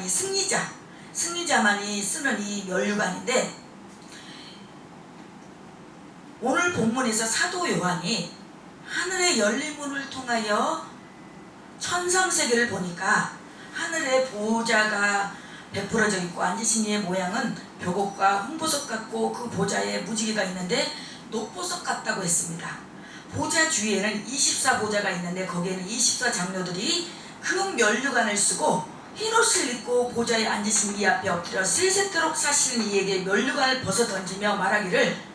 멸류관이 승리자만이 쓰는 이 멸류관인데, 오늘 본문에서 사도 요한이 하늘의 열린 문을 통하여 천상세계를 보니까 하늘에 보좌가 베풀어져 있고 앉으신 이의 모양은 벽옥과 홍보석 같고 그 보좌에 무지개가 있는데 녹보석 같다고 했습니다. 보좌 주위에는 24보좌가 있는데 거기에는 24장로들이 그 멸류관을 쓰고 흰옷을 입고 보좌에 앉으신 이 앞에 엎드려 세세토록 사시는 이에게 멸류관을 벗어 던지며 말하기를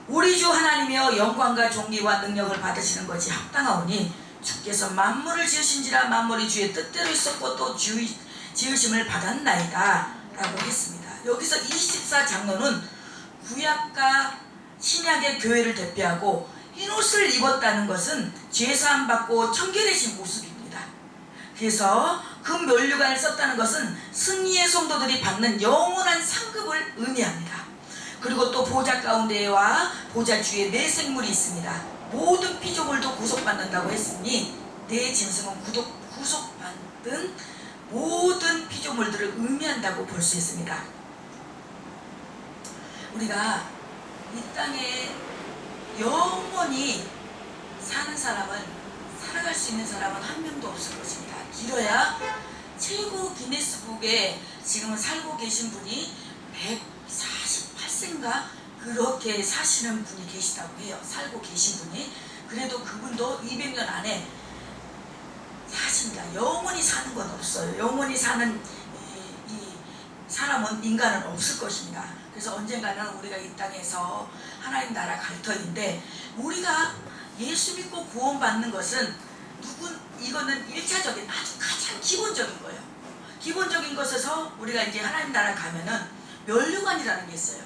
우리 주 하나님이여 영광과 존귀와 능력을 받으시는 것이 합당하오니 주께서 만물을 지으신지라 만물이 주의 뜻대로 있었고 또 지으심을 받았나이다 라고 했습니다. 여기서 24장로는 구약과 신약의 교회를 대표하고 흰옷을 입었다는 것은 죄사함 받고 청결해진 모습입니다. 그래서 그 멸류관을 썼다는 것은 승리의 성도들이 받는 영원한 상급을 의미합니다. 그리고 또 보좌 가운데와 보좌 주위에 네 생물이 있습니다. 모든 피조물도 구속받는다고 했으니 네 짐승은 구속받은 모든 피조물들을 의미한다고 볼 수 있습니다. 우리가 이 땅에 영원히 사는 사람은, 살아갈 수 있는 사람은 한 명도 없을 것입니다. 길어야 최고 기네스북에 지금 살고 계신 분이 148세인가 그렇게 사시는 분이 계시다고 해요. 살고 계신 분이. 그래도 그분도 200년 안에 사십니다. 영원히 사는 건 없어요. 영원히 사는 이 사람은, 인간은 없을 것입니다. 그래서 언젠가는 우리가 이 땅에서 하나님 나라 갈 터인데, 우리가 예수 믿고 구원받는 것은 이거는 1차적인 아주 가장 기본적인 거예요. 기본적인 것에서 우리가 이제 하나님 나라 가면은 멸류관이라는 게 있어요.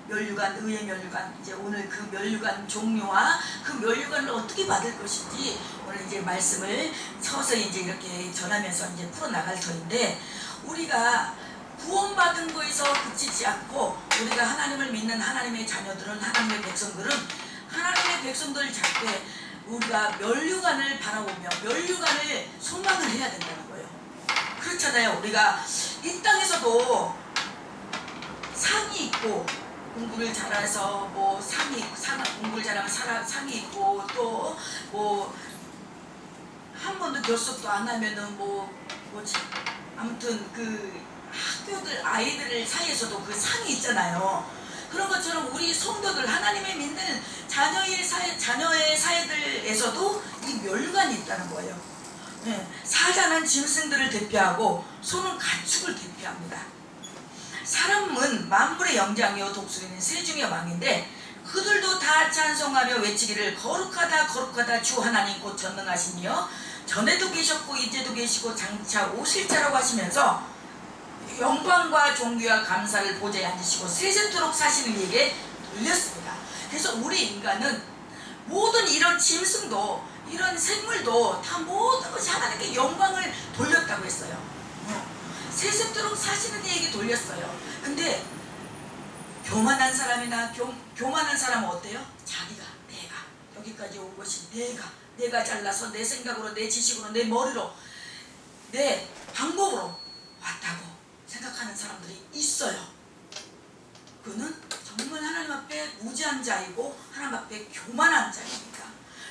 멸류관, 의의 멸류관. 이제 오늘 그 멸류관 종류와 그 멸류관을 어떻게 받을 것인지 오늘 이제 말씀을 서서히 이제 이렇게 전하면서 이제 풀어나갈 터인데, 우리가 구원받은 거에서 그치지 않고 우리가 하나님을 믿는 하나님의 자녀들은, 하나님의 백성들은 하나님의 백성들 잡되 우리가 멸류관을 바라보며 멸류관을 소망을 해야 된다는 거예요. 그렇잖아요. 우리가 이 땅에서도 상이 있고, 공부를 잘해서 뭐 공부를 잘하면 상이 있고, 또 뭐 한 번도 결석도 안 하면은 아무튼 그 학교들 아이들 사이에서도 그 상이 있잖아요. 그런 것처럼 우리 성도들, 하나님의 믿는 자녀의 사회들에서도 이 멸류관이 있다는 거예요. 사자는 짐승들을 대표하고 소는 가축을 대표합니다. 사람은 만물의 영장이요 독수리는 세중의 왕인데, 그들도 다 찬송하며 외치기를 거룩하다 거룩하다 주 하나님 곧 전능하시며 전에도 계셨고 이제도 계시고 장차 오실 자라고 하시면서 영광과 존귀와 감사를 보좌에 앉으시고 세세토록 사시는 이에게 돌렸습니다. 그래서 우리 인간은 모든 이런 짐승도, 이런 생물도 다 모든 것이 하나님께 영광을 돌렸다고 했어요. 세세토록 사시는 이에게 돌렸어요. 근데 교만한 사람이나 교만한 사람은 어때요? 자기가, 내가 여기까지 온 것이 내가 잘나서 내 생각으로, 내 지식으로, 내 머리로, 내 방법으로 왔다고 생각하는 사람들이 있어요. 그는 정말 하나님 앞에 무지한 자이고 하나님 앞에 교만한 자입니다.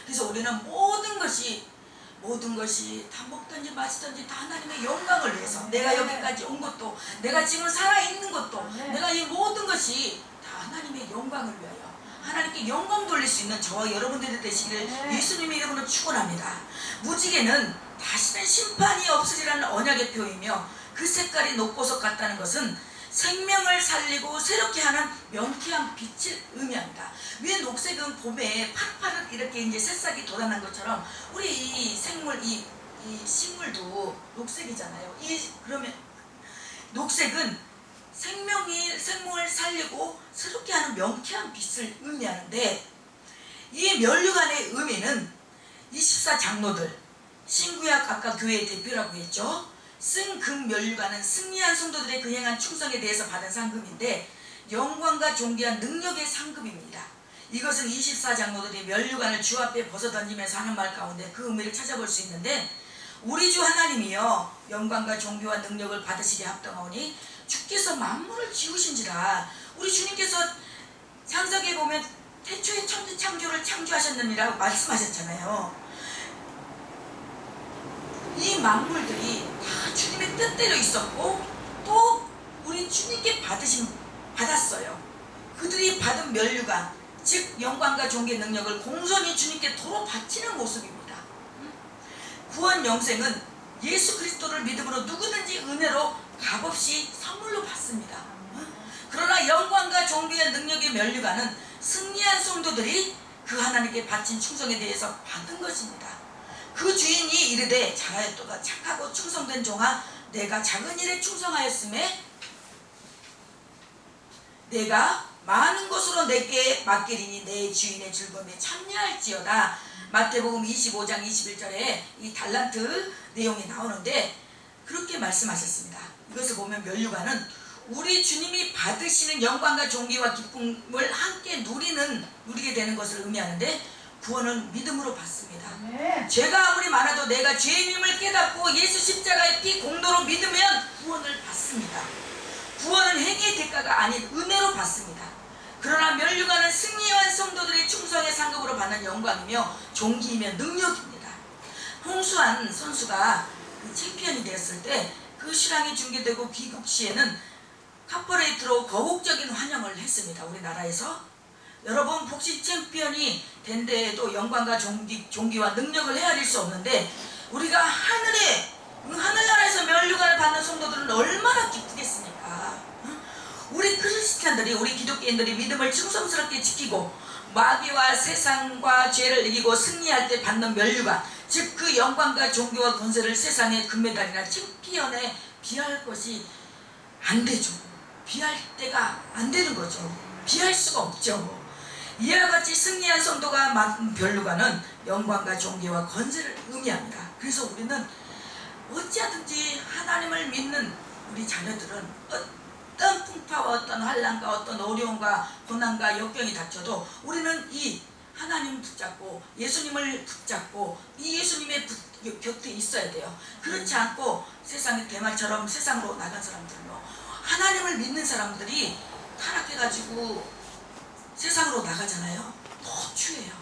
그래서 우리는 모든 것이 다 먹든지 마시든지 다 하나님의 영광을 위해서, 내가 여기까지 온 것도, 내가 지금 살아있는 것도, 내가 이 모든 것이 다 하나님의 영광을 위하여 하나님께 영광 돌릴 수 있는 저와 여러분들이 되시기를 예수님의 이름으로 축원합니다. 무지개는 다시는 심판이 없으리라는 언약의 표이며 그 색깔이 녹보석 같다는 것은 생명을 살리고 새롭게 하는 명쾌한 빛을 의미합니다. 위에 녹색은 봄에 파릇파릇 이렇게 이제 새싹이 돋아난 것처럼 우리 이 생물, 이 식물도 녹색이잖아요. 그러면 녹색은 생명을 살리고 새롭게 하는 명쾌한 빛을 의미하는데, 이 멸류관의 의미는 24장로들, 신구약 아까 교회의 대표라고 했죠. 쓴금 멸류관은 승리한 성도들의 그 행한 충성에 대해서 받은 상급인데, 영광과 존귀한 능력의 상급입니다. 이것은 24장로들이 멸류관을 주 앞에 벗어 던지면서 하는 말 가운데 그 의미를 찾아볼 수 있는데, 우리 주 하나님이여 영광과 존귀와 능력을 받으시기에 합당하오니 주께서 만물을 지으신지라. 우리 주님께서 창세기에 보면 태초에 천지 창조를 창조하셨느니라고 말씀하셨잖아요. 이 만물들이 다 주님의 뜻대로 있었고 또 우리 주님께 받았어요. 그들이 받은 면류관, 즉 영광과 존귀 능력을 공손히 주님께 도로 바치는 모습입니다. 구원 영생은 예수 그리스도를 믿음으로 누구든지 은혜로 값없이 선물로 받습니다. 그러나 영광과 존귀의 능력의 면류관은 승리한 성도들이 그 하나님께 바친 충성에 대해서 받은 것입니다. 그 주인이 이르되 잘하였도다 착하고 충성된 종아 내가 작은 일에 충성하였음에 내가 많은 것으로 내게 맡기리니 내 주인의 즐거움에 참여할지어다. 마태복음 25장 21절에 이 달란트 내용이 나오는데 그렇게 말씀하셨습니다. 이것을 보면 면류관은 우리 주님이 받으시는 영광과 존귀와 기쁨을 함께 누리게 되는 것을 의미하는데 구원은 믿음으로 받습니다. 죄가 아무리 많아도 내가 죄인임을 깨닫고 예수 십자가의 피 공로로 믿으면 구원을 받습니다. 구원은 행위의 대가가 아닌 은혜로 받습니다. 그러나 면류관은 승리한 성도들의 충성의 상급으로 받는 영광이며 존귀이며 능력입니다. 홍수환 선수가 챔피언이 되었을 때 그 실황이 중계되고 귀국 시에는 카퍼레이트로 거국적인 환영을 했습니다. 우리나라에서. 여러분 복식 챔피언이 된 데에도 영광과 존귀와 능력을 헤아릴 수 없는데 우리가 하늘나라에서 면류관을 받는 성도들은 얼마나 기쁘겠습니까? 우리 크리스찬들이 우리 기독교인들이 믿음을 충성스럽게 지키고 마귀와 세상과 죄를 이기고 승리할 때 받는 면류관, 즉 그 영광과 존귀와 권세를 세상의 금메달이나 챔피언에 비할 것이 안 되죠. 비할 때가 안 되는 거죠. 비할 수가 없죠. 이와 같이 승리한 성도가 맡은 면류관은 영광과 존귀와 권세를 의미합니다. 그래서 우리는 어찌하든지 하나님을 믿는 우리 자녀들은 어떤 풍파와 어떤 환난과 어떤 어려움과 고난과 역경이 닥쳐도 우리는 이 하나님을 붙잡고 예수님을 붙잡고 이 예수님의 곁에 있어야 돼요. 그렇지 않고 세상의 대마처럼 세상으로 나간 사람들로 하나님을 믿는 사람들이 타락해가지고 세상으로 나가잖아요. 더 추해요.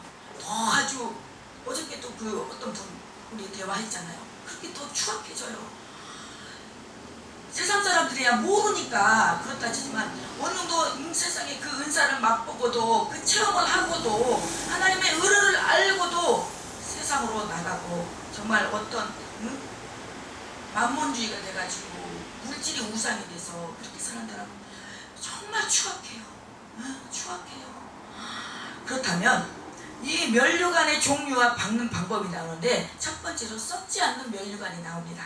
더 아주 어저께 또 그 어떤 분 우리 대화했잖아요. 그렇게 더 추악해져요. 세상 사람들이야 모르니까 그렇다 치지만 어느 정도 세상의 그 은사를 맛보고도 그 체험을 하고도 하나님의 의를 알고도 세상으로 나가고 정말 어떤 만몬주의가 돼가지고 물질이 우상이 돼서 그렇게 사는 사람은 정말 추악해요. 추악해요. 그렇다면 이 면류관의 종류와 받는 방법이 나오는데 첫 번째로 썩지 않는 면류관이 나옵니다.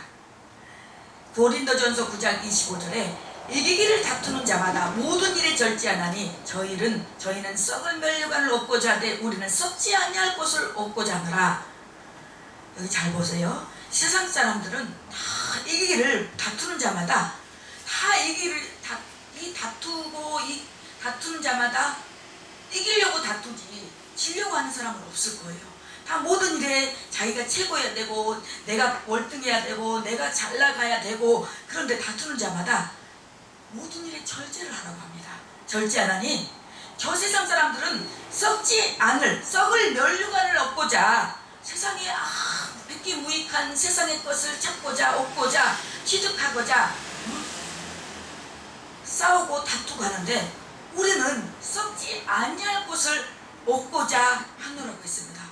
고린도전서 9장 25절에 이기기를 다투는 자마다 모든 일에 절제하나니 저희는 썩을 면류관을 얻고자 하되 우리는 썩지 아니할 것을 얻고자 하노라. 여기 잘 보세요. 세상 사람들은 다 이기기를 다투는 자마다 다 다투는 자마다 이기려고 다투지 지려고 하는 사람은 없을 거예요. 다 모든 일에 자기가 최고해야 되고 내가 월등해야 되고 내가 잘 나가야 되고 그런데 다투는 자마다 모든 일에 절제를 하라고 합니다. 절제하나니 저 세상 사람들은 썩을 면류관을 얻고자 세상에 백기무익한 세상의 것을 찾고자 얻고자 취득하고자 싸우고 다투고 하는데 우리는 썩지 아니할 것을 얻고자 하노라고 했습니다.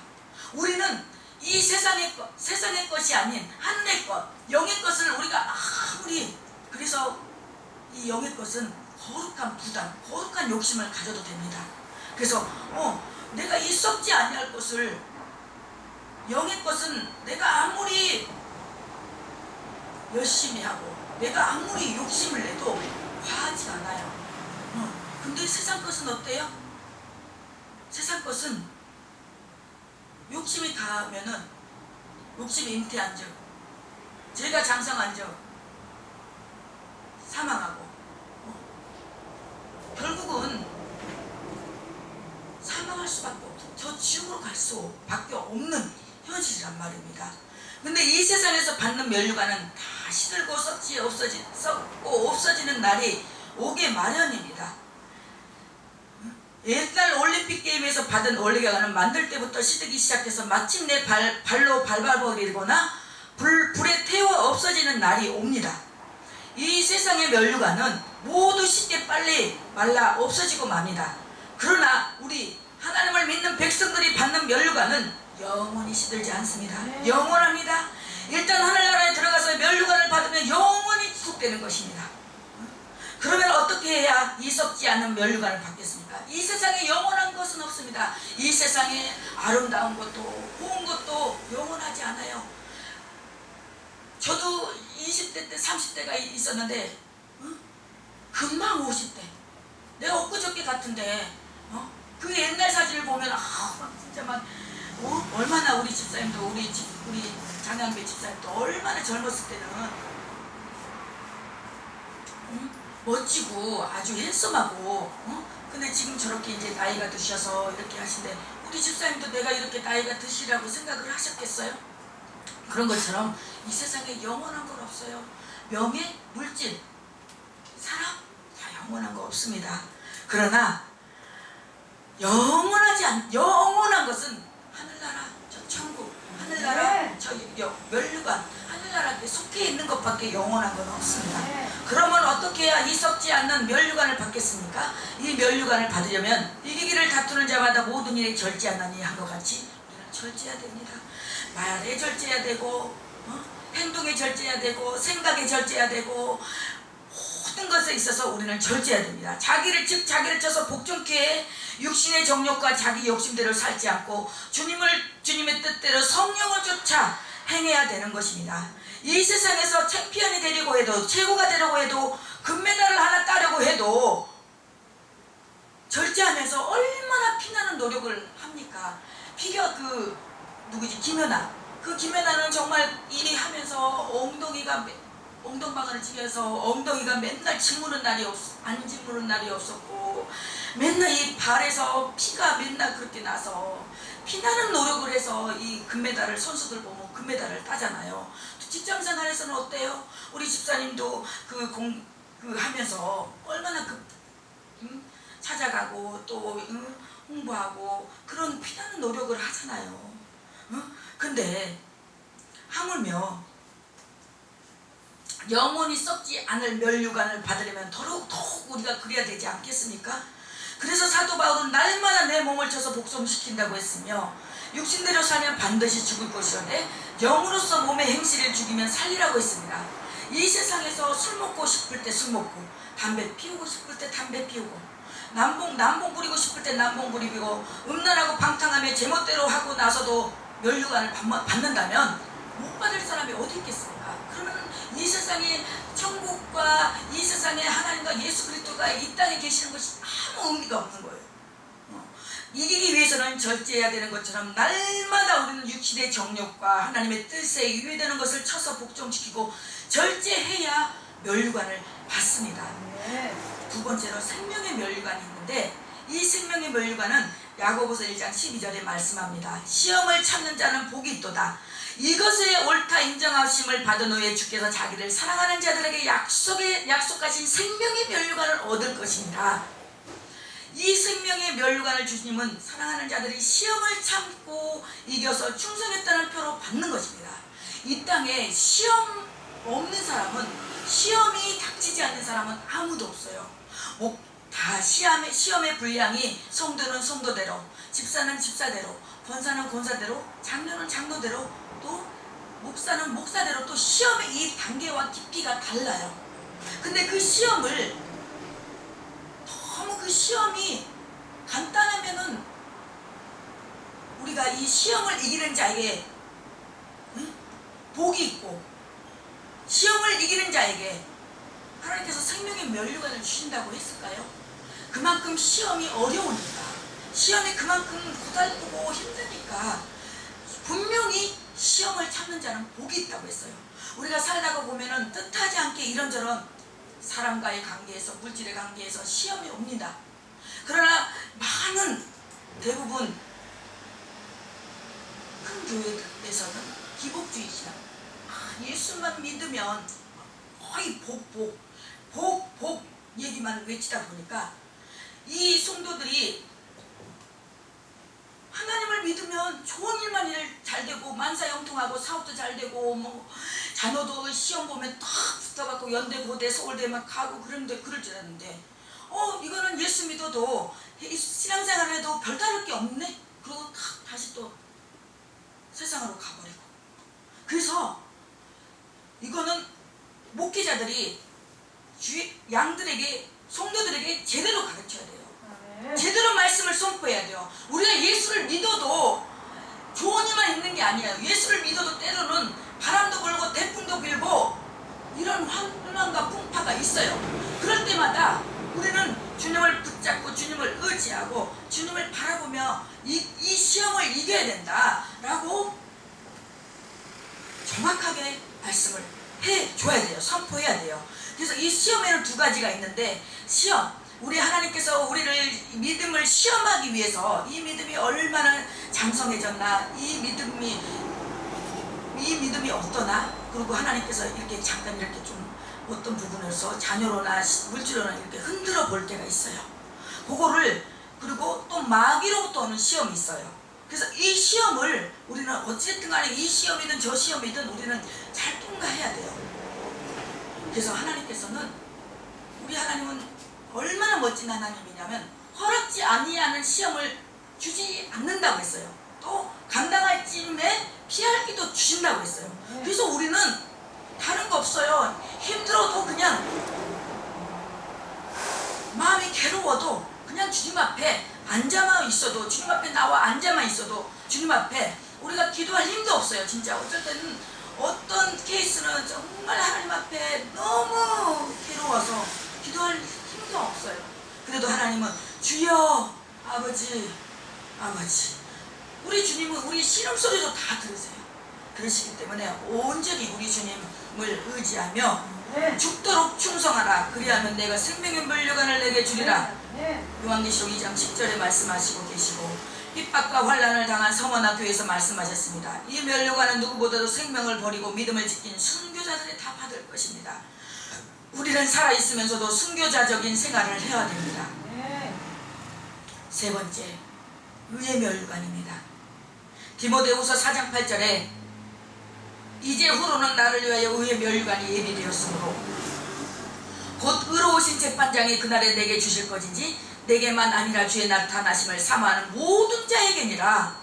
우리는 이 세상의 것이 아닌 하늘의 것, 영의 것을 우리가 아무리 그래서 이 영의 것은 거룩한 부담, 거룩한 욕심을 가져도 됩니다. 그래서 내가 이 썩지 아니할 것을 영의 것은 내가 아무리 열심히 하고 내가 아무리 욕심을 내도 과하지 않아요. 근데 세상 것은 어때요? 세상 것은 욕심이 가면은 욕심이 잉태한 적, 죄가 장성한 적 사망하고 결국은 사망할 수밖에 없어. 저 지옥으로 갈 수밖에 없는 현실이란 말입니다. 근데 이 세상에서 받는 면류관은 다 시들고 썩고 없어지는 날이 오게 마련입니다. 옛날 올림픽 게임에서 받은 올리가는 만들 때부터 시들기 시작해서 마침내 발로 밟아버리거나 불에 태워 없어지는 날이 옵니다. 이 세상의 면류관은 모두 쉽게 빨리 말라 없어지고 맙니다. 그러나 우리 하나님을 믿는 백성들이 받는 면류관은 영원히 시들지 않습니다. 영원합니다. 일단 하늘나라에 들어가서 면류관을 받으면 영원히 지속되는 것입니다. 그러면 어떻게 해야 이 썩지 않는 면류관을 받겠습니까? 이 세상에 영원한 것은 없습니다. 이 세상에 아름다운 것도 고운 것도 영원하지 않아요. 저도 20대 때 30대가 있었는데 금방 50대. 내가 엊그저께 같은데 그 옛날 사진을 보면 진짜 막 얼마나 우리 집사님도 우리 장양배 집사님도 얼마나 젊었을 때는 멋지고 아주 핸섬하고 근데 지금 저렇게 이제 나이가 드셔서 이렇게 하신데 우리 집사님도 내가 이렇게 나이가 드시라고 생각을 하셨겠어요? 그런 것처럼 이 세상에 영원한 건 없어요. 명예, 물질, 사람 다 영원한 거 없습니다. 그러나 영원한 것은 하늘나라, 저 천국, 하늘나라, 저 면류관, 하늘나라에 속해 있는 것밖에 영원한 건 없습니다. 그러면 어떻게 해야 이 썩지 않는 면류관을 받겠습니까? 이 면류관을 받으려면 이기기를 다투는 자마다 모든 일에 절제하나니 한 것 같이 우리는 절제해야 됩니다. 말에 절제해야 되고 행동에 절제해야 되고 생각에 절제해야 되고 모든 것에 있어서 우리는 절제해야 됩니다. 자기를 쳐서 복종케 해 육신의 정욕과 자기 욕심대로 살지 않고 주님의 뜻대로 성령을 쫓아 행해야 되는 것입니다. 이 세상에서 챔피언이 되려고 해도 최고가 되려고 해도 금메달을 하나 따려고 해도 절제하면서 얼마나 피나는 노력을 합니까? 김연아. 그 김연아는 정말 일이 하면서 엉덩방아를 찌면서 엉덩이가 맨날 안 짓무는 날이 없었고 맨날 이 발에서 피가 맨날 그렇게 나서 피나는 노력을 해서 이 금메달을 선수들 보면 금메달을 따잖아요. 직장생활에서는 어때요? 우리 집사님도 하면서 얼마나 찾아가고 또 홍보하고 그런 피나는 노력을 하잖아요. 근데 하물며 영원히 썩지 않을 면류관을 받으려면 더욱 우리가 그래야 되지 않겠습니까? 그래서 사도 바울은 날마다 내 몸을 쳐서 복종시킨다고 했으며 육신대로 살면 반드시 죽을 것이런데 영으로서 몸의 행실을 죽이면 살리라고 했습니다. 이 세상에서 술 먹고 싶을 때 술 먹고 담배 피우고 싶을 때 담배 피우고 남봉 부리고 싶을 때 남봉 부리고 음란하고 방탕하며 제멋대로 하고 나서도 면류관을 받는다면 못 받을 사람이 어디 있겠습니까? 그러면 이 세상에 천국과 이 세상에 하나님과 예수 그리스도가 이 땅에 계시는 것이 아무 의미가 없는 거예요. 이기기 위해서는 절제해야 되는 것처럼 날마다 우리는 육신의 정욕과 하나님의 뜻에 유의되는 것을 쳐서 복종시키고 절제해야 면류관을 받습니다. 두 번째로 생명의 면류관이 있는데 이 생명의 면류관은 야고보서 1장 12절에 말씀합니다. 시험을 참는 자는 복이 있도다. 이것에 옳다 인정하심을 받은 후에 주께서 자기를 사랑하는 자들에게 약속하신 생명의 면류관을 얻을 것입니다. 이 생명의 면류관을 주님은 사랑하는 자들이 시험을 참고 이겨서 충성했다는 표로 받는 것입니다. 이 땅에 시험 없는 사람은, 시험이 닥치지 않는 사람은 아무도 없어요. 다 시험의 분량이 성도는 성도대로, 집사는 집사대로, 권사는 권사대로, 장로는 장로대로, 또 목사는 목사대로 또 시험의 이 단계와 깊이가 달라요. 근데 그 시험을 너무 그 시험이 간단하면은 우리가 이 시험을 이기는 자에게 복이 있고 시험을 이기는 자에게 하나님께서 생명의 면류관을 주신다고 했을까요? 그만큼 시험이 어려우니까, 시험이 그만큼 고달프고 힘드니까 분명히 시험을 참는 자는 복이 있다고 했어요. 우리가 살다가 보면은 뜻하지 않게 이런저런 사람과의 관계에서, 물질의 관계에서 시험이 옵니다. 그러나 대부분 큰 교회에서는 기복주의 신앙. 예수만 믿으면 거의 복 얘기만 외치다 보니까 이 성도들이 하나님을 믿으면 좋은 일만 잘 되고 만사형통하고 사업도 잘 되고 뭐 자녀도 시험 보면 딱 붙어갖고 연대 고대 서울대 막 가고 그런데 그럴 줄 알았는데 이거는 예수 믿어도 신앙생활 해도 별다를 게 없네. 그리고 탁 다시 또 세상으로 가버리고. 그래서 이거는 목회자들이 양들에게 성도들에게 제대로 가르쳐야 돼요. 제대로 말씀을 선포해야 돼요. 우리가 예수를 믿어도 좋은 일만 있는 게 아니에요. 예수를 믿어도 때로는 바람도 불고 태풍도 불고 이런 환란과 풍파가 있어요. 그럴 때마다 우리는 주님을 붙잡고 주님을 의지하고 주님을 바라보며 이 시험을 이겨야 된다라고 정확하게 말씀을 해줘야 돼요. 선포해야 돼요. 그래서 이 시험에는 두 가지가 있는데, 시험, 우리 하나님께서 우리를 믿음을 시험하기 위해서 이 믿음이 얼마나 장성해졌나, 이 믿음이 어떠나, 그리고 하나님께서 이렇게 잠깐 이렇게 좀 어떤 부분에서 자녀로나 물질로나 이렇게 흔들어 볼 때가 있어요. 그거를, 그리고 또 마귀로부터 오는 시험이 있어요. 그래서 이 시험을 우리는 어쨌든 간에 이 시험이든 저 시험이든 우리는 잘 통과해야 돼요. 그래서 하나님께서는, 우리 하나님은 얼마나 멋진 하나님이냐면 허락지 아니하는 시험을 주지 않는다고 했어요. 또 감당할 쯤에 피할 기도 주신다고 했어요. 그래서 우리는 다른 거 없어요. 힘들어도 그냥 마음이 괴로워도 그냥 주님 앞에 앉아만 있어도, 주님 앞에 나와 앉아만 있어도 주님 앞에 우리가 기도할 힘도 없어요. 진짜 어쩔 때는 어떤 케이스는 정말 하나님 앞에 너무 괴로워서 기도할 힘도 없어요. 그래도 하나님은 주여 아버지 우리 주님은 우리 신음소리도 다 들으세요. 그러시기 때문에 온전히 우리 주님을 의지하며 죽도록 충성하라. 그리하면 내가 생명의 면류관을 내게 주리라. 요한계시록 2장 10절에 말씀하시고 계시고, 핍박과 환난을 당한 성원아 교회에서 말씀하셨습니다. 이 면류관은 누구보다도 생명을 버리고 믿음을 지킨 순교자들이 다 받을 것입니다. 우리는 살아있으면서도 순교자적인 생활을 해야 됩니다. 세 번째, 의의 면류관입니다. 디모데후서 4장 8절에 이제 후로는 나를 위하여 의의 면류관이 예비되었으므로 곧 의로우신 재판장이 그날에 내게 주실 것인지 내게만 아니라 주의 나타나심을 사모하는 모든 자에게니라.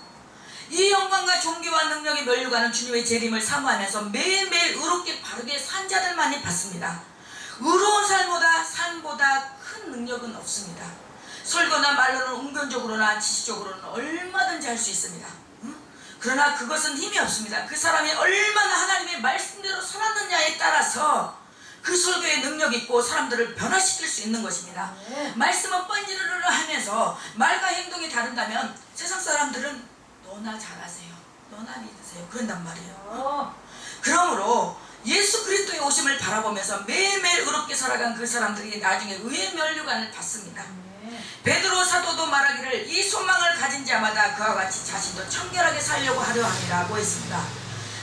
이 영광과 존귀와 능력의 면류관은 주님의 재림을 사모하면서 매일매일 의롭게 바르게 산 자들만이 받습니다. 의로운 삶보다 큰 능력은 없습니다. 설거나 말로는 웅변적으로나 지식적으로는 얼마든지 할 수 있습니다. 그러나 그것은 힘이 없습니다. 그 사람이 얼마나 하나님의 말씀대로 살았느냐에 따라서 그 설교에 능력 있고 사람들을 변화시킬 수 있는 것입니다. 말씀은 뻔지르르 하면서 말과 행동이 다른다면 세상 사람들은 너나 잘하세요, 너나 믿으세요, 그런단 말이에요. 그러므로 예수 그리스도의 오심을 바라보면서 매일매일 의롭게 살아간 그 사람들이 나중에 의의 면류관을 받습니다. 베드로 사도도 말하기를 이 소망을 가진 자마다 그와 같이 자신도 청결하게 살려고 하려 함이라고 했습니다.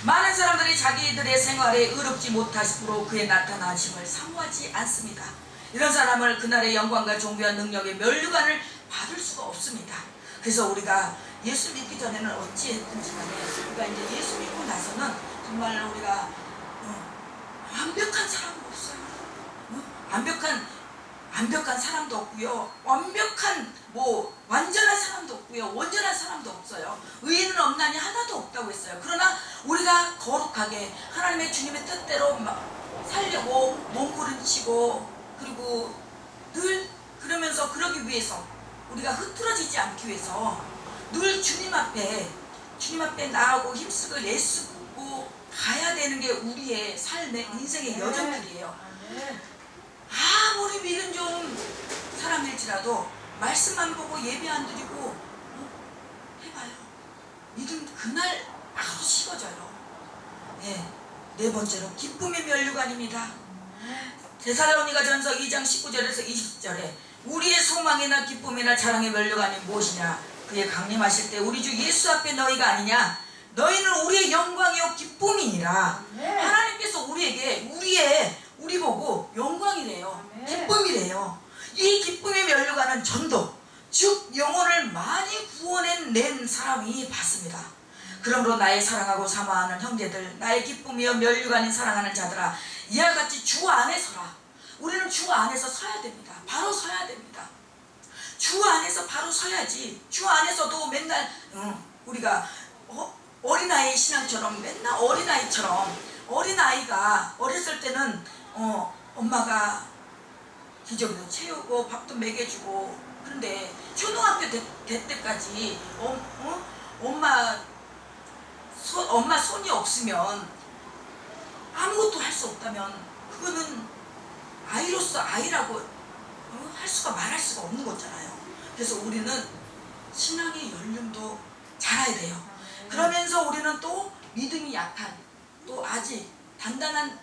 많은 사람들이 자기들의 생활에 의롭지 못하심으로 그의 나타나심을 사모하지 않습니다. 이런 사람을 그날의 영광과 존귀와 능력의 면류관을 받을 수가 없습니다. 그래서 우리가 예수 믿기 전에는 어찌했든지 간에 우리가 이제 예수 믿고 나서는 정말 우리가 완벽한 사람도 없어요. 완벽한 사람도 없고요, 완벽한 완전한 사람도 없고요, 온전한 사람도 없어요. 의인은 없나니 하나도 없다고 했어요. 그러나 우리가 거룩하게 하나님의 주님의 뜻대로 살려고 몸부림치고, 그리고 늘 그러면서 그러기 위해서 우리가 흐트러지지 않기 위해서 늘 주님 앞에 나아가고 힘쓰고 애쓰고 가야 되는 게 우리의 삶의 인생의 여정길이에요. 아무리 믿음 좋은 사람일지라도 말씀만 보고 예배 안 드리고 해봐요. 믿음 그날 아주 식어져요. 네 번째로 기쁨의 면류관입니다. 데살로니가전서 2장 19절에서 20절에 우리의 소망이나 기쁨이나 자랑의 면류관이 무엇이냐? 그의 강림하실 때 우리 주 예수 앞에 너희가 아니냐? 너희는 우리의 영광이요 기쁨이니라. 아멘. 하나님께서 우리에게 우리 보고 영광이래요. 아멘. 기쁨이래요. 이 기쁨의 면류관은 전도, 즉 영혼을 많이 구원해낸 사람이 받습니다. 그러므로 나의 사랑하고 사모하는 형제들, 나의 기쁨이여 면류관인 사랑하는 자들아, 이와 같이 주 안에 서라. 우리는 주 안에서 서야 됩니다. 바로 서야 됩니다. 주 안에서 바로 서야지. 주 안에서도 맨날 우리가 어린아이 신앙처럼 맨날 어린아이가 어렸을 때는 엄마가 기저귀도 채우고 밥도 먹여주고, 그런데 초등학교 될 때까지 엄마 손이 없으면 아무것도 할 수 없다면 그거는 아이로서 아이라고 할 수가 말할 수가 없는 거잖아요. 그래서 우리는 신앙의 연륜도 자라야 돼요. 그러면서 우리는 또 믿음이 약한, 또 아직 단단한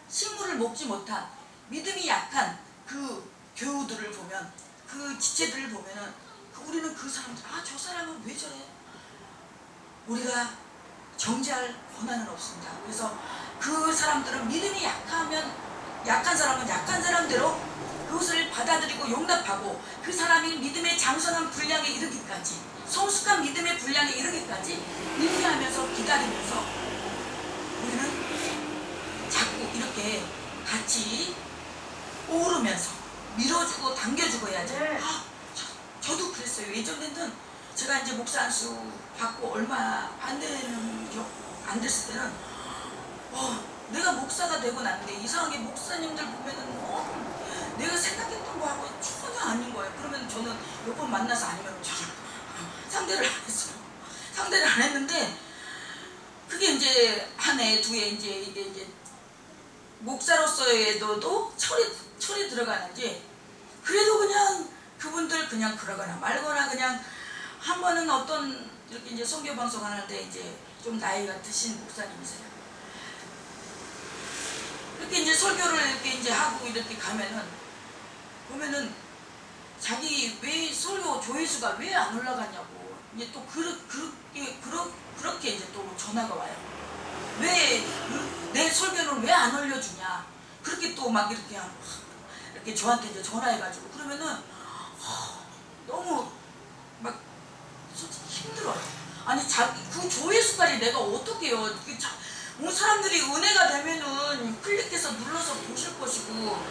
식물을 먹지 못한 믿음이 약한 그 교우들을 보면, 그 지체들을 보면은 우리는 그 사람들, 저 사람은 왜 저래? 우리가 정죄할 권한은 없습니다. 그래서 그 사람들은 믿음이 약한 사람은 약한 사람대로 그것을 받아들이고 용납하고, 그 사람이 믿음의 장성한 분량에 이르기까지, 성숙한 믿음의 분량에 이르기까지 인내하면서 기다리면서 우리는 자꾸 이렇게 같이 오르면서 밀어주고 당겨주고 해야지. 저도 그랬어요. 예전에는 제가 이제 목사 안수 받고 얼마 안 됐을 때는 내가 목사가 되고 났는데 이상하게 목사님들 보면은 내가 생각했던 거하고 전혀 아닌 거예요. 그러면 저는 몇 번 만나서 아니면 저는 상대를 안 했어요. 상대를 안 했는데, 그게 이제 한 해, 두 해 이제 목사로서에도 철이 들어가는지, 그래도 그냥 그분들 그냥 그러거나 말거나, 그냥 한 번은 어떤 이렇게 이제 선교 방송 하는데 이제 좀 나이가 드신 목사님이세요. 이렇게 이제 설교를 이렇게 이제 하고 이렇게 보면은 자기 왜 설교 조회수가 왜 안 올라갔냐고 이제 또 그렇게 이제 또 전화가 와요. 왜 내 설교는 왜 안 올려주냐? 그렇게 또 막 이렇게 저한테 이제 전화해가지고, 그러면은 너무 막 솔직히 힘들어요. 아니 그 조회수까지 내가 어떻게 해요? 사람들이 은혜가 되면은 클릭해서 눌러서 보실 것이고,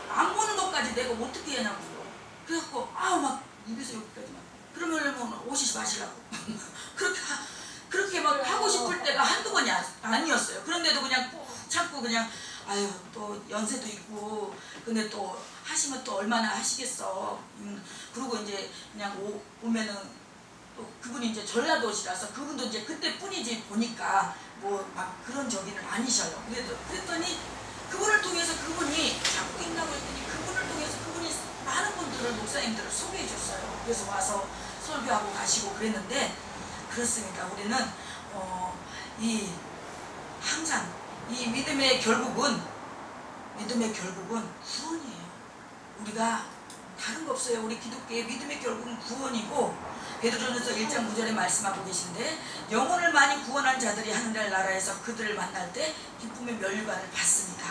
안 보는 것까지 내가 어떻게 하냐고요. 그래갖고 막 입에서 여기까지만, 그러면 오시지 마시라고. 그렇게 막 하고 싶을 때가 한두 번이 아니었어요. 그런데도 그냥 꼭 참고 그냥 또 연세도 있고, 근데 또 하시면 또 얼마나 하시겠어. 그리고 이제 그냥 오면은 또 그분이 이제 전라도시라서 그분도 이제 그때뿐이지 보니까 뭐 막 그런 저기는 아니셔요. 그랬더니 그분을 통해서 그분이 자꾸 있나고 했더니 그분을 통해서 그분이 많은 분들을, 목사님들을 소개해 줬어요. 그래서 와서 설교하고 가시고 그랬는데, 그렇습니다. 우리는 항상 이 믿음의 결국은 구원이에요. 우리가 다른 거 없어요. 우리 기독교의 믿음의 결국은 구원이고, 베드로전서 1장 9절에 말씀하고 계신데, 영혼을 많이 구원한 자들이 하늘날 나라에서 그들을 만날 때 기쁨의 면류관을 받습니다.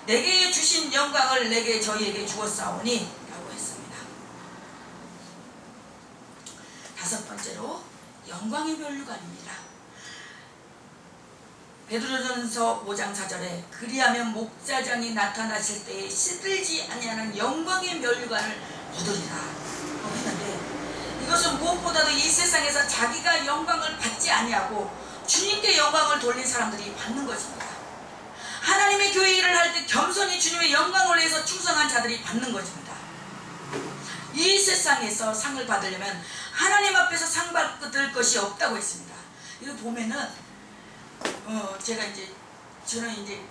내게 주신 영광을 내게 저희에게 주었사오니 라고 했습니다. 다섯 번째로 영광의 면류관입니다. 베드로전서 5장 4절에 그리하면 목자장이 나타나실 때에 시들지 아니하는 영광의 면류관을 얻으리라 했는데, 이것은 무엇보다도 이 세상에서 자기가 영광을 받지 아니하고 주님께 영광을 돌린 사람들이 받는 것입니다. 하나님의 교회 일을 할 때 겸손히 주님의 영광을 위해서 충성한 자들이 받는 것입니다. 이 세상에서 상을 받으려면 하나님 앞에서 상 받을 것이 없다고 했습니다. 이거 보면은 저는 이제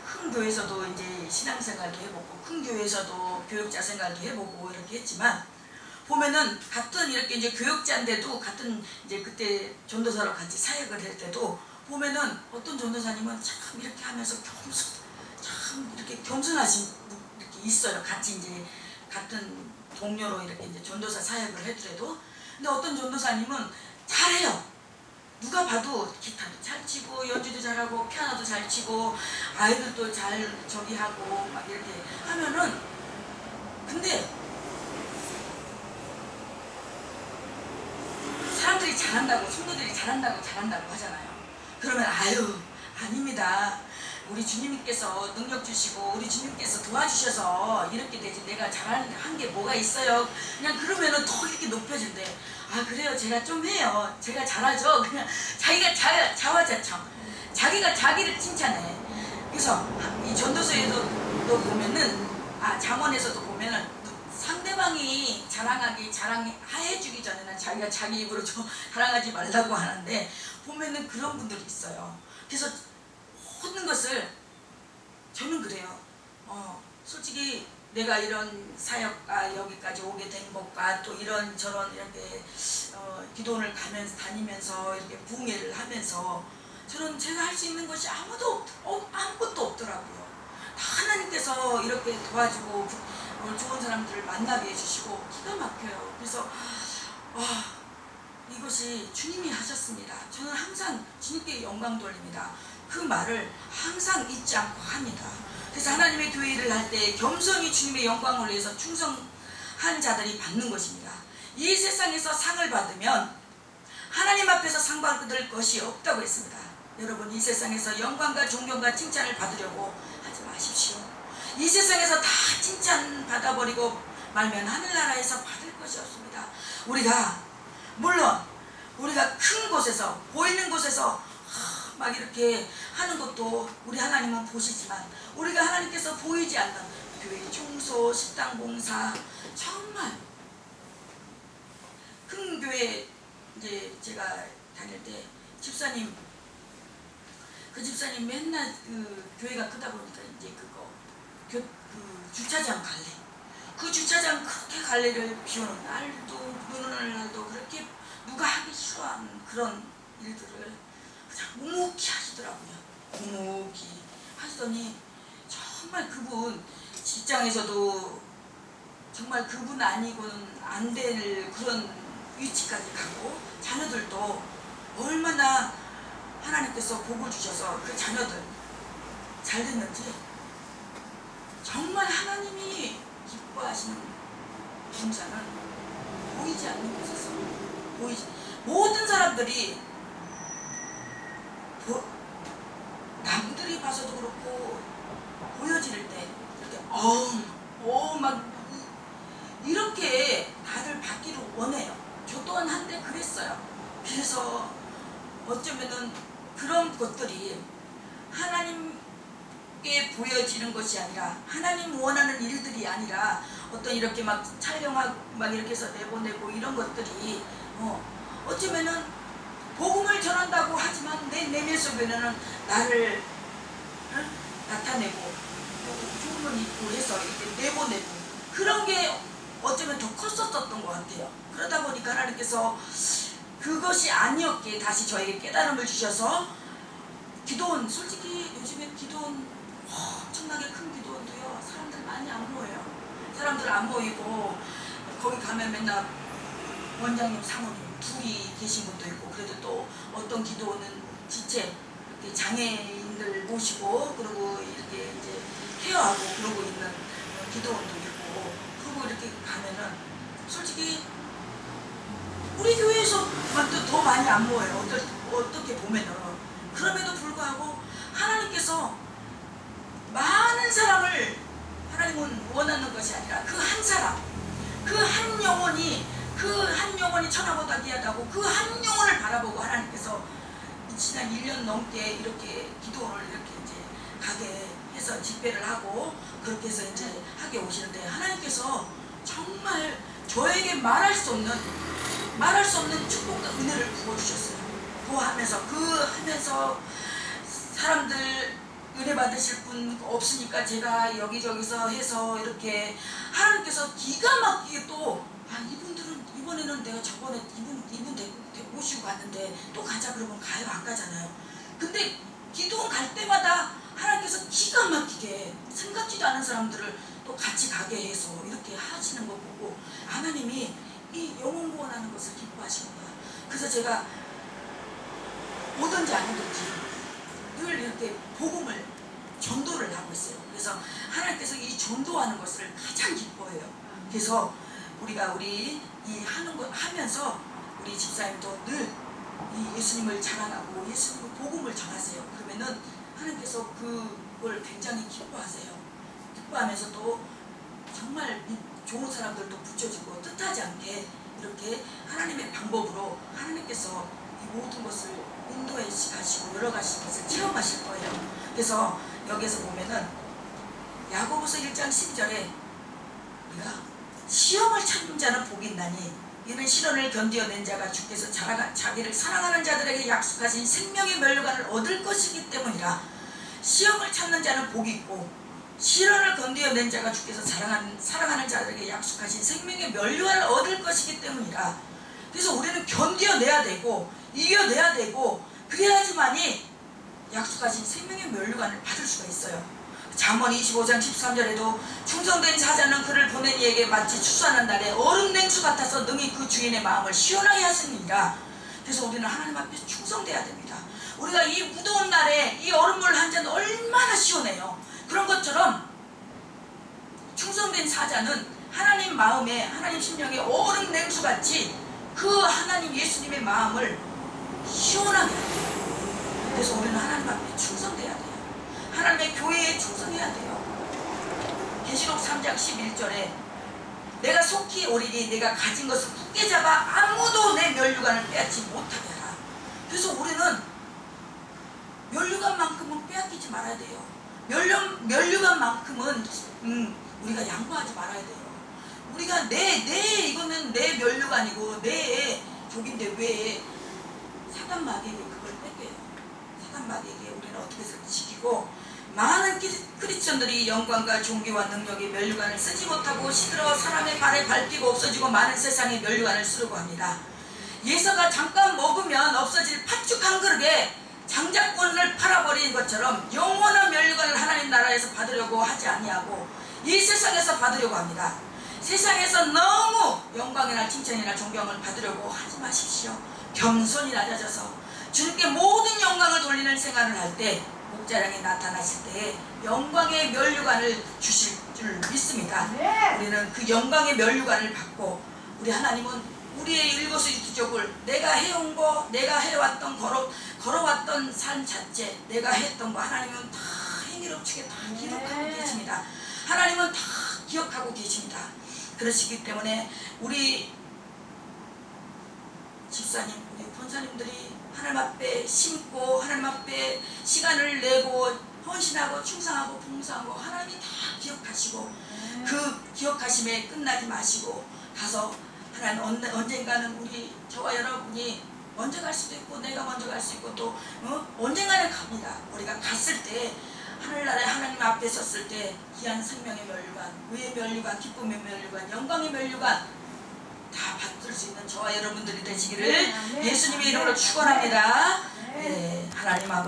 큰 교회에서도 이제 신앙생활도 해보고, 큰 교회에서도 교육자 생활도 해보고 이렇게 했지만, 보면은 같은 이렇게 이제 교육자인데도 같은 이제 그때 전도사로 같이 사역을 할 때도 보면은 어떤 전도사님은 참 이렇게 하면서 참 이렇게 겸손하신 이렇게 있어요. 같이 이제 같은 동료로 이렇게 이제 전도사 사역을 했더라도. 근데 어떤 전도사님은 잘해요. 누가 봐도 기타도 잘 치고 연주도 잘하고 피아노도 잘 치고 아이들도 잘 저기 하고 막 이렇게 하면은, 근데 사람들이 잘한다고, 성도들이 잘한다고 하잖아요. 그러면 아유 아닙니다. 우리 주님께서 능력 주시고 우리 주님께서 도와주셔서 이렇게 되지, 내가 잘하는 한 게 뭐가 있어요. 그냥 그러면은 더 이렇게 높여진대. 아 그래요, 제가 좀 해요, 제가 잘하죠. 그냥 자기가 자화자찬, 자기가 자기를 칭찬해. 그래서 이 전도서에도 보면은, 잠언에서도 보면은 상대방이 자랑해주기 전에는 자기가 자기 입으로 자랑하지 말라고 하는데, 보면은 그런 분들이 있어요. 그래서 모든 것을, 저는 그래요. 솔직히 내가 이런 사역과 여기까지 오게 된 것과 또 이런저런 이렇게 기도원을 다니면서 이렇게 부흥회를 하면서, 저는 제가 할 수 있는 것이 아무것도 없더라고요. 다 하나님께서 이렇게 도와주고 좋은 사람들을 만나게 해주시고 기가 막혀요. 그래서 이것이 주님이 하셨습니다. 저는 항상 주님께 영광 돌립니다. 그 말을 항상 잊지 않고 합니다. 그래서 하나님의 교회를 할 때 겸손히 주님의 영광을 위해서 충성한 자들이 받는 것입니다. 이 세상에서 상을 받으면 하나님 앞에서 상 받을 것이 없다고 했습니다. 여러분, 이 세상에서 영광과 존경과 칭찬을 받으려고 하지 마십시오. 이 세상에서 다 칭찬 받아버리고 말면 하늘나라에서 받을 것이 없습니다. 물론 우리가 큰 곳에서, 보이는 곳에서 막 이렇게 하는 것도 우리 하나님은 보시지만, 우리가 하나님께서 보이지 않는 교회 청소, 식당 봉사, 정말 큰 교회, 이제 제가 다닐 때 그 집사님 맨날 교회가 크다 보니까 이제 그 주차장 갈래, 그 주차장 그렇게 갈래를 비오는 날도 비 오는 날도 그렇게 누가 하기 싫어하는 그런 일들을 그냥 묵묵히 하시더라고요. 묵묵히 하시더니 정말 그분 직장에서도 정말 그분 아니고는 안 될 그런 위치까지 가고, 자녀들도 얼마나 하나님께서 복을 주셔서 그 자녀들 잘 됐는지, 정말 하나님이 기뻐하시는 분자는 보이지 않는 곳에서 모든 사람들이 남들이 봐서도 그렇고 보여질 때 이렇게 막 이렇게 다들 받기를 원해요. 저 또한 한때 그랬어요. 그래서 어쩌면은 그런 것들이 하나님께 보여지는 것이 아니라, 하나님 원하는 일들이 아니라, 어떤 이렇게 막 촬영하고 막 이렇게 해서 내보내고 이런 것들이 어쩌면은 복음을 전한다고 하지만 내 내면 속에는 나를 나타내고 좋은 건 입고 해서 이렇게 내보내고, 그런 게 어쩌면 더 컸었던 것 같아요. 그러다 보니까 하나님께서 그것이 아니었기에 다시 저에게 깨달음을 주셔서, 기도원, 솔직히 요즘에 기도원 엄청나게 큰 기도원도요, 사람들 많이 안 모여요. 사람들 안 모이고, 거기 가면 맨날 원장님, 사모님 둘이 계신 분도 있고, 그래도 또 어떤 기도원은 지체 이렇게 장애인들 모시고 그리고 이렇게 이제 케어하고 그러고 있는 기도원도 있고, 그리고 이렇게 가면은 솔직히 우리 교회에서만 더 많이 안 모여요. 어떻게 보면은. 그럼에도 불구하고 하나님께서 많은 사람을, 하나님은 원하는 것이 아니라 그 한 사람, 그 한 영혼이 천하보다 귀하다고 그 한 영혼을 바라보고 하나님께서 지난 1년 넘게 이렇게 기도를 이렇게 이제 가게 해서 집회를 하고 그렇게 해서 이제 하게 오시는데, 하나님께서 정말 저에게 말할 수 없는 축복과 은혜를 부어주셨어요. 하면서 사람들 은혜 받으실 분 없으니까 제가 여기저기서 해서 이렇게 하나님께서 기가 막히게 또 이분들은 이번에는 내가 저번에 이분 모시고 갔는데 또 가자 그러면 가요? 안 가잖아요. 근데 기도원 갈 때마다 하나님께서 기가 막히게 생각지도 않은 사람들을 또 같이 가게 해서 이렇게 하시는 거 보고, 하나님이 이 영혼 구원하는 것을 기뻐하시는 거야. 그래서 제가 오든지 안 오든지 늘 이렇게 복음을 전도를 하고 있어요. 그래서 하나님께서 이 전도하는 것을 가장 기뻐해요. 그래서 우리가 이 하는 거 하면서 우리 집사님도 늘 이 예수님을 자랑하고 예수님의 복음을 전하세요. 그러면은 하나님께서 그걸 굉장히 기뻐하세요. 기뻐하면서 또 정말 좋은 사람들도 붙여주고 뜻하지 않게 이렇게 하나님의 방법으로 하나님께서 이 모든 것을 인도해 가시고 여러 가지 것을 체험하실 거예요. 그래서 여기서 보면은 야고보서 1장 12절에 우리가 시험을 참는 자는 복이 있나니 이는 시련을 견디어낸 자가 주께서 자기를 사랑하는 자들에게 약속하신 생명의 면류관을 얻을 것이기 때문이라. 시험을 참는 자는 복이 있고 시련을 견디어낸 자가 주께서 사랑하는 자들에게 약속하신 생명의 면류관을 얻을 것이기 때문이라. 그래서 우리는 견디어내야 되고 이겨내야 되고 그래야지만이 약속하신 생명의 면류관을 받을 수가 있어요. 잠언 25장 13절에도 충성된 사자는 그를 보낸 이에게 마치 추수하는 날에 얼음 냉수 같아서 능히 그 주인의 마음을 시원하게 하시니라. 그래서 우리는 하나님 앞에 충성돼야 됩니다. 우리가 이 무더운 날에 이 얼음물 한 잔 얼마나 시원해요. 그런 것처럼 충성된 사자는 하나님 마음에 하나님 심령에 얼음 냉수같이 그 하나님 예수님의 마음을 시원하게 해요. 그래서 우리는 하나님 앞에 충성돼야 돼요. 하나님의 교회에 충성해야 돼요. 계시록 3장 11절에 내가 속히 오리니 내가 가진 것을 굳게 잡아 아무도 내 면류관을 빼앗지 못하게 하라. 그래서 우리는 면류관만큼은 빼앗기지 말아야 돼요. 면류관만큼은 우리가 양보하지 말아야 돼요. 우리가 이거는 내 면류관이고 내 족인데 왜 사단 마귀에게 그걸 뺏겨요. 사단 마귀에게 우리는 어떻게 해서 지키고 많은 크리스천들이 영광과 존귀와 능력의 면류관을 쓰지 못하고 시들어 사람의 발에 밟히고 없어지고 많은 세상의 면류관을 쓰려고 합니다. 예서가 잠깐 먹으면 없어질 팥죽 한 그릇에 장자권을 팔아버린 것처럼 영원한 면류관을 하나님 나라에서 받으려고 하지 아니하고 이 세상에서 받으려고 합니다. 세상에서 너무 영광이나 칭찬이나 존경을 받으려고 하지 마십시오. 겸손히 낮아져서 주님께 모든 영광을 돌리는 생활을 할 때 목자랑이 나타나실 때에 영광의 면류관을 주실 줄 믿습니다. 우리는 그 영광의 면류관을 받고 우리 하나님은 우리의 일거수일투족을 내가 해온 거 내가 해왔던 걸어왔던 삶 자체 내가 했던 거 하나님은 다 행위롭게 다 기록하고 계십니다. 하나님은 다 기억하고 계십니다. 그러시기 때문에 우리 집사님 우리 권사님들이 하나님 앞에 심고 하나님 앞에 시간을 내고 헌신하고 충성하고 봉사하고 하나님이 다 기억하시고 그 기억하심에 끝나지 마시고 가서 하나님 언젠가는 우리 저와 여러분이 먼저 갈 수도 있고 내가 먼저 갈 수 있고 또 언젠가는 갑니다. 우리가 갔을 때 하늘나라에 하나님 앞에 섰을 때 귀한 생명의 면류관, 의의 면류관, 기쁨의 면류관, 영광의 면류관 다 받을 수 있는 저와 여러분들이 되시기를 예수님의 이름으로 축원합니다. 하나님 아버지